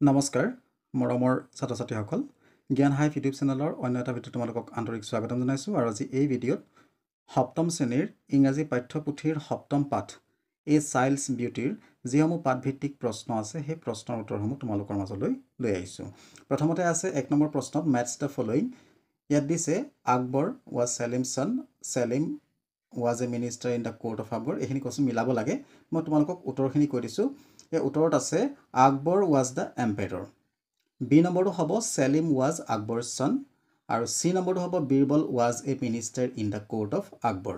নমস্কাৰ মৰমৰ ছাত্ৰ ছাত্ৰীসকল জ্ঞান হাইফ ইউটিউব চেনেলৰ অন্য এটা ভিডিঅ'ত তোমালোকক আন্তৰিক স্বাগতম জনাইছোঁ আৰু আজি এই ভিডিঅ'ত সপ্তম শ্ৰেণীৰ ইংৰাজী পাঠ্যপুথিৰ সপ্তম পাঠ এ চাইল্ডছ বিউটিৰ যিসমূহ পাঠভিত্তিক প্ৰশ্ন আছে সেই প্ৰশ্নৰ উত্তৰসমূহ তোমালোকৰ মাজলৈ লৈ আহিছোঁ। প্ৰথমতে আছে 1 নম্বৰ প্ৰশ্নত মেটছ দ্য ফলোইং। ইয়াত দিছে Akbar was Selim's son, Selim was a minister in the court of Akbar. এইখিনি কোৱেশ্যন মিলাব লাগে। মই তোমালোকক উত্তৰখিনি কৈ দিছোঁ। এই উত্তৰত আছে আকবৰ ৱাজ দ্য এম্পেৰৰ। বি নম্বৰটো হ'ব ছেলিম ৱাজ আকবৰ সন আৰু চি নম্বৰটো হ'ব Birbal was a minister in the court of Akbar.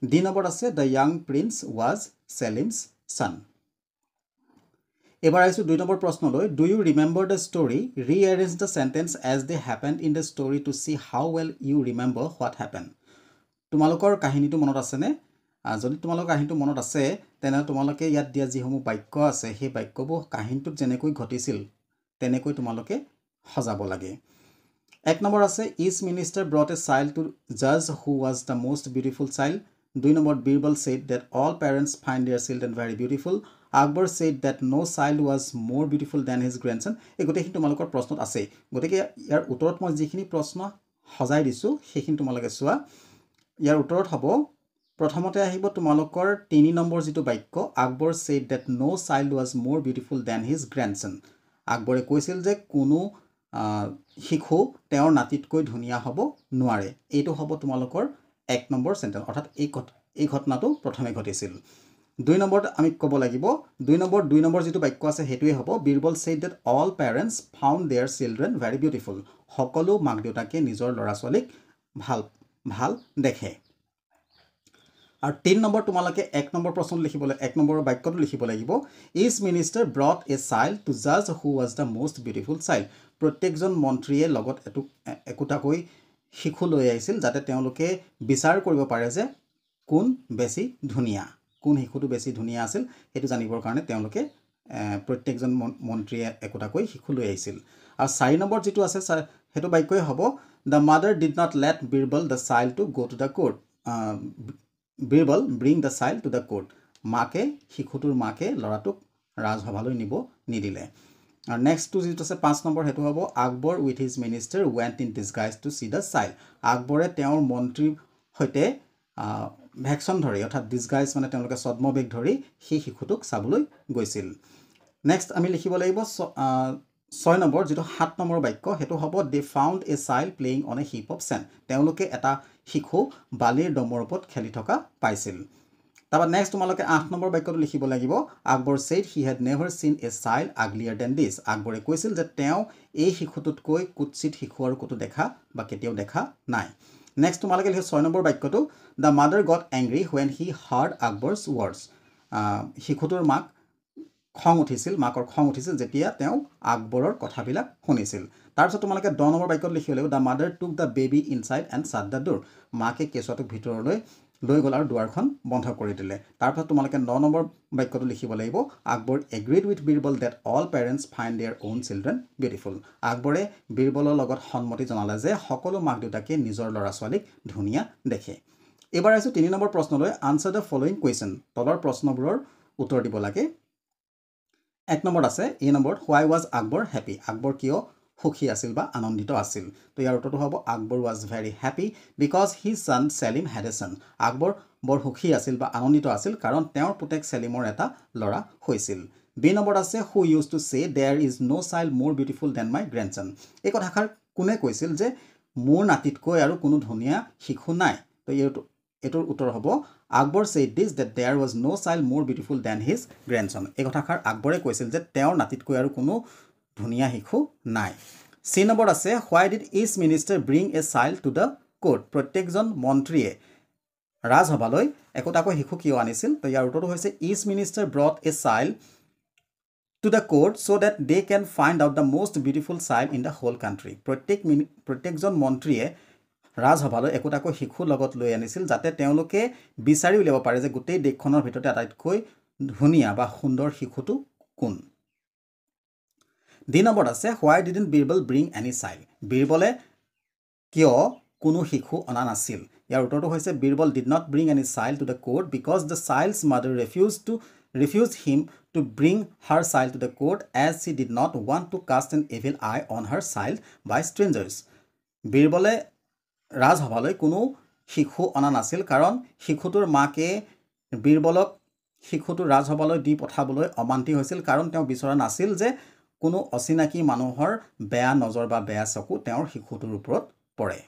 D নম্বৰত আছে the young prince was Selim's son. এবাৰ আহিছোঁ 2 নম্বৰ প্ৰশ্নলৈ। Do you remember the story, rearrange the sentence as they happened in the story to see how well you remember what happen. তোমালোকৰ কাহিনীটো মনত আছেনে? যদি তোমালোকৰ কাহিনীটো মনত আছে তেনেহ'লে তোমালোকে ইয়াত দিয়া যিসমূহ বাক্য আছে সেই বাক্যবোৰ কাহিনীটোত যেনেকৈ ঘটিছিল তেনেকৈ তোমালোকে সজাব লাগে। 1 নম্বৰ আছে each minister brought a child to জাজ who was the most beautiful child. 2 নম্বৰত Birbal said that all parents find their children very beautiful. Akbar said that no' child was more beautiful than his grandson. এই গোটেইখিনি তোমালোকৰ প্ৰশ্নত আছেই। গতিকে ইয়াৰ উত্তৰত মই যিখিনি প্ৰশ্ন সজাই দিছোঁ সেইখিনি তোমালোকে চোৱা। ইয়াৰ উত্তৰত হ'ব প্ৰথমতে আহিব তোমালোকৰ 3 নম্বৰ যিটো বাক্য, Akbar said that no' child was more beautiful than his grandson. আকবৰে কৈছিল যে কোনো শিশু তেওঁৰ নাতিতকৈ ধুনীয়া হ'ব নোৱাৰে। এইটো হ'ব তোমালোকৰ 1 নম্বৰ চেণ্টেন্স, অৰ্থাৎ এই ঘটনাটো প্ৰথমে ঘটিছিল। 2 নম্বৰত আমি ক'ব লাগিব 2 নম্বৰ যিটো বাক্য আছে সেইটোৱে হ'ব Birbal said that all parents found their children very beautiful. সকলো মাক দেউতাকে নিজৰ ল'ৰা ছোৱালীক ভাল দেখে। আৰু 3 নম্বৰ তোমালোকে 1 নম্বৰ প্ৰশ্ন লিখিবলৈ 1 নম্বৰৰ বাক্যটো লিখিব লাগিব each minister brought a child to জাজ who was the most beautiful child. প্ৰত্যেকজন মন্ত্ৰীয়ে লগত একোটাকৈ শিশু লৈ আহিছিল যাতে তেওঁলোকে বিচাৰ কৰিব পাৰে যে কোন বেছি ধুনীয়া, কোন শিশুটো বেছি ধুনীয়া আছিল সেইটো জানিবৰ কাৰণে তেওঁলোকে প্ৰত্যেকজন মন্ত্ৰীয়ে একোটাকৈ শিশু লৈ আহিছিল। আৰু 4 নম্বৰ যিটো আছে সেইটো বাক্যই হ'ব the mother did not let Birbal the child to go' to the court. Birbal bring the child to the court. শিশুটোৰ মাকে ল'ৰাটোক ৰাজসভালৈ নিব নিদিলে। আৰু নেক্সটটো যিটো আছে 5 নম্বৰ সেইটো হ'ব Akbar with his minister went in disguise to see the child. আকবৰে তেওঁৰ মন্ত্ৰীৰ সৈতে ভেকশ্যন ধৰি অৰ্থাৎ ডিছগাইজ মানে তেওঁলোকে ছদ্মবেশ ধৰি সেই শিশুটোক চাবলৈ গৈছিল। নেক্সট আমি লিখিব লাগিব 6 নম্বৰ যিটো 7 নম্বৰ বাক্য সেইটো হ'ব they found a child playing on a heap of sand. তেওঁলোকে এটা শিশু বালিৰ দমৰ ওপৰত খেলি থকা পাইছিল। তাৰপৰা নেক্সট তোমালোকে 8 নম্বৰ বাক্যটো লিখিব লাগিব Akbar said he had never চিন এ চাইল্ড আগলিয়াৰ দেন দিছ। আকবৰে কৈছিল যে তেওঁ এই শিশুটোতকৈ কুৎসিত শিশু আৰু ক'তো কেতিয়াও দেখা নাই। নেক্সট তোমালোকে লিখিব 6 নম্বৰ বাক্যটো the mother got angry when he heard Akbar's words. শিশুটোৰ মাকৰ খং উঠিছিল যেতিয়া তেওঁ আকবৰৰ কথাবিলাক শুনিছিল। তাৰপিছত তোমালোকে 10 নম্বৰ বাক্যত লিখিব লাগিব the mother took the baby inside and shut the door. মাকে কেঁচুৱাটোক ভিতৰলৈ লৈ গ'ল আৰু দুৱাৰখন বন্ধ কৰি দিলে। তাৰপিছত তোমালোকে 9 নম্বৰ বাক্যটো লিখিব লাগিব Akbar agreed with Birbal that all parents find their own children beautiful. আকবৰে বীৰবলৰ লগত সন্মতি জনালে যে সকলো মাক দেউতাকে নিজৰ ল'ৰা ছোৱালীক ধুনীয়া দেখে। এইবাৰ আহিছোঁ 3 নম্বৰ প্ৰশ্নলৈ। Answer the following question. তলৰ প্ৰশ্নবোৰৰ উত্তৰ দিব লাগে। 1 নম্বৰত আছে এই নম্বৰত হোৱাই ৱাজ আকবৰ হেপী। আকবৰ কিয় সুখী আছিল বা আনন্দিত আছিল? তো ইয়াৰ উত্তৰটো হ'ব Akbar was very happy because his son Selim had a son. Akbar বৰ সুখী আছিল বা আনন্দিত আছিল কাৰণ তেওঁৰ পুতেক ছেলিমৰ এটা ল'ৰা হৈছিল। বি নম্বৰত আছে who used to say there is no' child more beautiful than my grandson. এই কথাষাৰ কোনে কৈছিল যে মোৰ নাতিতকৈ আৰু কোনো ধুনীয়া শিশু নাই? তো এইটোৰ উত্তৰ হ'ব Akbar said this that there was no' child more beautiful than his grandson. এই কথাষাৰ আকবৰে কৈছিল যে তেওঁৰ নাতিতকৈ আৰু কোনো ধুনীয়া শিশু নাই। চি নম্বৰত আছে why did each minister bring a child to the court. প্ৰত্যেকজন মন্ত্ৰীয়ে ৰাজসভালৈ একোটাকৈ শিশু কিয় আনিছিল? তো ইয়াৰ উত্তৰটো হৈছে each minister brought a child to the court so' that they can find out the most beautiful child in the whole country. প্ৰত্যেকজন মন্ত্ৰীয়ে ৰাজসভালৈ একোটাকৈ শিশু লগত লৈ আনিছিল যাতে তেওঁলোকে বিচাৰি উলিয়াব পাৰে যে গোটেই দেশখনৰ ভিতৰতে আটাইতকৈ ধুনীয়া বা সুন্দৰ শিশুটো কোন। ডি নম্বৰত আছে why didn't Birbal bring any child. বীৰবলে কিয় কোনো শিশু অনা নাছিল? ইয়াৰ উত্তৰটো হৈছে Birbal did not bring any child to the court because the child's mother refuse him to bring her child to the court as she did not want to cast an evil eye on her child by strangers. বীৰবলে ৰাজসভালৈ কোনো শিশু অনা নাছিল কাৰণ শিশুটোৰ মাকে বীৰবলক শিশুটো ৰাজসভালৈ দি পঠাবলৈ অমান্তি হৈছিল কাৰণ তেওঁ বিচৰা নাছিল যে কোনো অচিনাকি মানুহৰ বেয়া নজৰ বা বেয়া চকু তেওঁৰ শিশুটোৰ ওপৰত পৰে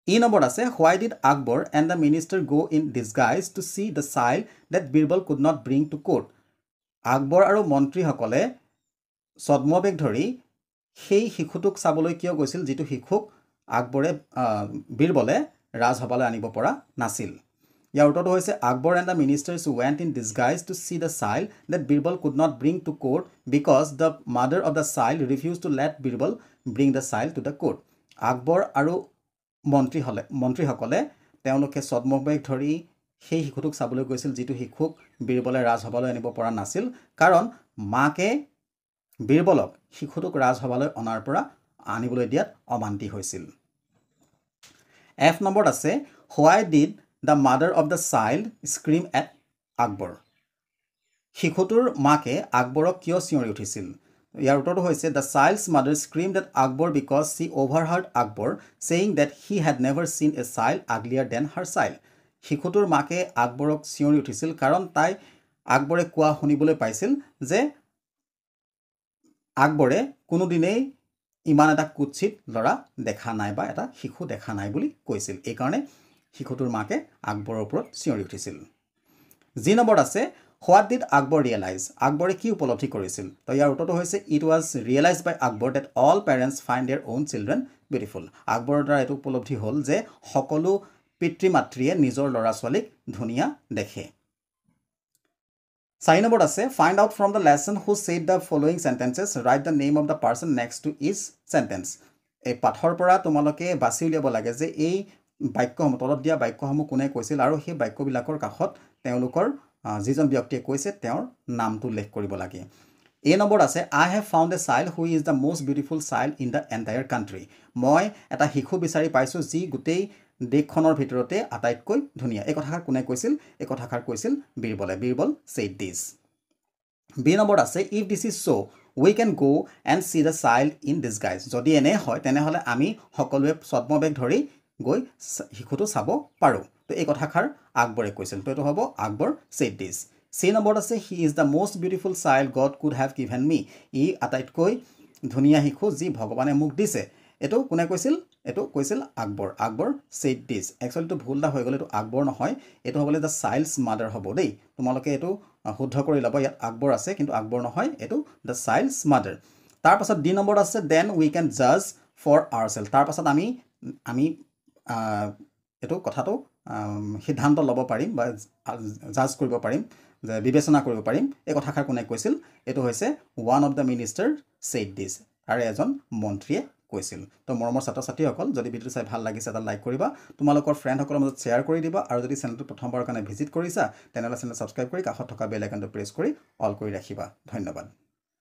ই নম্বৰ আছে why did Akbar and the minister go in disguise to see the child that Birbal could not bring to court Akbar আৰু মন্ত্ৰীসকলে ছদ্মবেগ ধৰি সেই শিশুটোক চাবলৈ কিয় গৈছিল যেটো শিশুক আকবৰে বীৰবলে ৰাজসভালৈ আনিব পৰা নাছিল ইয়াৰ উত্তৰটো হৈছে Akbar and the ministers went in disguise to see the child that Birbal could not bring to court because the mother of the child refused to let Birbal bring the child to the court. Akbar আৰু মন্ত্ৰীসকলে তেওঁলোকে ছদ্মবেগ ধৰি সেই শিশুটোক চাবলৈ গৈছিল যেটো শিশুক বীৰবলে ৰাজসভালৈ আনিব পৰা নাছিল কাৰণ মাকে বীৰবলক শিশুটোক ৰাজসভালৈ অনাৰ পৰা আনিবলৈ দিয়াত অমান্তি হৈছিল F নম্বৰত আছে why did the mother of the child scream at Akbar শিশুটোৰ মাকে আকবৰক কিয় চিঞৰি উঠিছিল ইয়াৰ উত্তৰটো হৈছে the child's mother screamed at Akbar because she overheard Akbar saying that he had never seen a child uglier than her child শিশুটোৰ মাকে আকবৰক চিঞৰি উঠিছিল কাৰণ তাই আকবৰে কোৱা শুনিবলৈ পাইছিল যে আকবৰে কোনো দিনেই ইমান এটা কুৎসিত লৰা দেখা নাই বা এটা শিশু দেখা নাই বুলি কৈছিল এই কাৰণে শিশুটোৰ মাকে আকবৰৰ ওপৰত চিঞৰি উঠিছিল জি নম্বৰ আছে what did Akbar realize আকবৰে কি উপলব্ধি কৰিছিল তো ইয়াৰ উত্তৰটো হৈছে it was realized by Akbar that all parents find their own children beautiful আকবৰৰ দ্বাৰা এটো উপলব্ধি হ'ল যে সকলো পিতৃ মাতৃয়ে নিজৰ ল'ৰা ছোৱালীক ধুনিয়া দেখে 4 নম্বৰ আছে find out from the lesson who said the following sentences write the name of the person next to each sentence এই পাঠৰ পৰা তোমালোকে বাছি উলিয়াব লাগে যে এই বাক্যসমূহ তলত দিয়া বাক্যসমূহ কোনে কৈছিল আৰু সেই বাক্যবিলাকৰ কাষত তেওঁলোকৰ যিজন ব্যক্তিয়ে কৈছে তেওঁৰ নামটো উল্লেখ কৰিব লাগে এ নম্বৰ আছে I have found a child who is the most beautiful child in the entire country মই এটা শিশু বিচাৰি পাইছো যি গোটেই দেশখনৰ ভিতৰতে আটাইতকৈ ধুনিয়া এই কথাষাৰ কোনে কৈছিল এই কথাষাৰ কৈছিল Birbal said this B number আছে if this is so we can go and see the child in disguise যদি এনে হয় তেনেহলে আমি সকলোৱে ছদ্মবেগ ধৰি গৈ শিশুটো চাব পাৰো তো এই কথাষাৰ আকবৰে কৈছিল তো এটো হ'ব Akbar said this C number আছে he is the most beautiful child God could have given me ই আটাইতকৈ ধুনিয়া শিশু যি ভগৱানে মোক দিছে এটো কোনে কৈছিল এটো কৈছিল আকবৰ said this actually তো ভুলটা হৈ গ'ল এটো আকবৰ নহয় এটো হ'বলে the child's mother হ'ব দেই তোমালোকে এটো শুদ্ধ কৰি লবা ইয়াত আকবৰ আছে কিন্তু আকবৰ নহয় এটো the child's mother তাৰ পাছত ডি নম্বৰ আছে then we can judge for ourselves তাৰ পাছত আমি এটো কথাটো সিদ্ধান্ত ল'ব পাৰিম বা জাজ কৰিব পাৰিম যে বিবেচনা কৰিব পাৰিম এই কথাষাৰ কোনে কৈছিল এটো হৈছে one of the minister said this আৰু এজন মন্ত্ৰীয়ে কৈছিল তো মৰমৰ ছাত্ৰ-ছাত্ৰীসকল যদি ভিডিঅ চাই ভাল লাগিছে এটা লাইক কৰিবা তোমালোকৰ ফ্ৰেণ্ডসকলৰ মাজত শ্বেয়াৰ কৰি দিবা আৰু যদি চেনেলটো প্ৰথমবাৰৰ কাৰণে ভিজিট কৰিছা তেনেহলে চেনেল সাবস্ক্ৰাইব কৰি কাষত থকা বেল আইকনটো প্ৰেছ কৰি অল কৰি ৰাখিবা ধন্যবাদ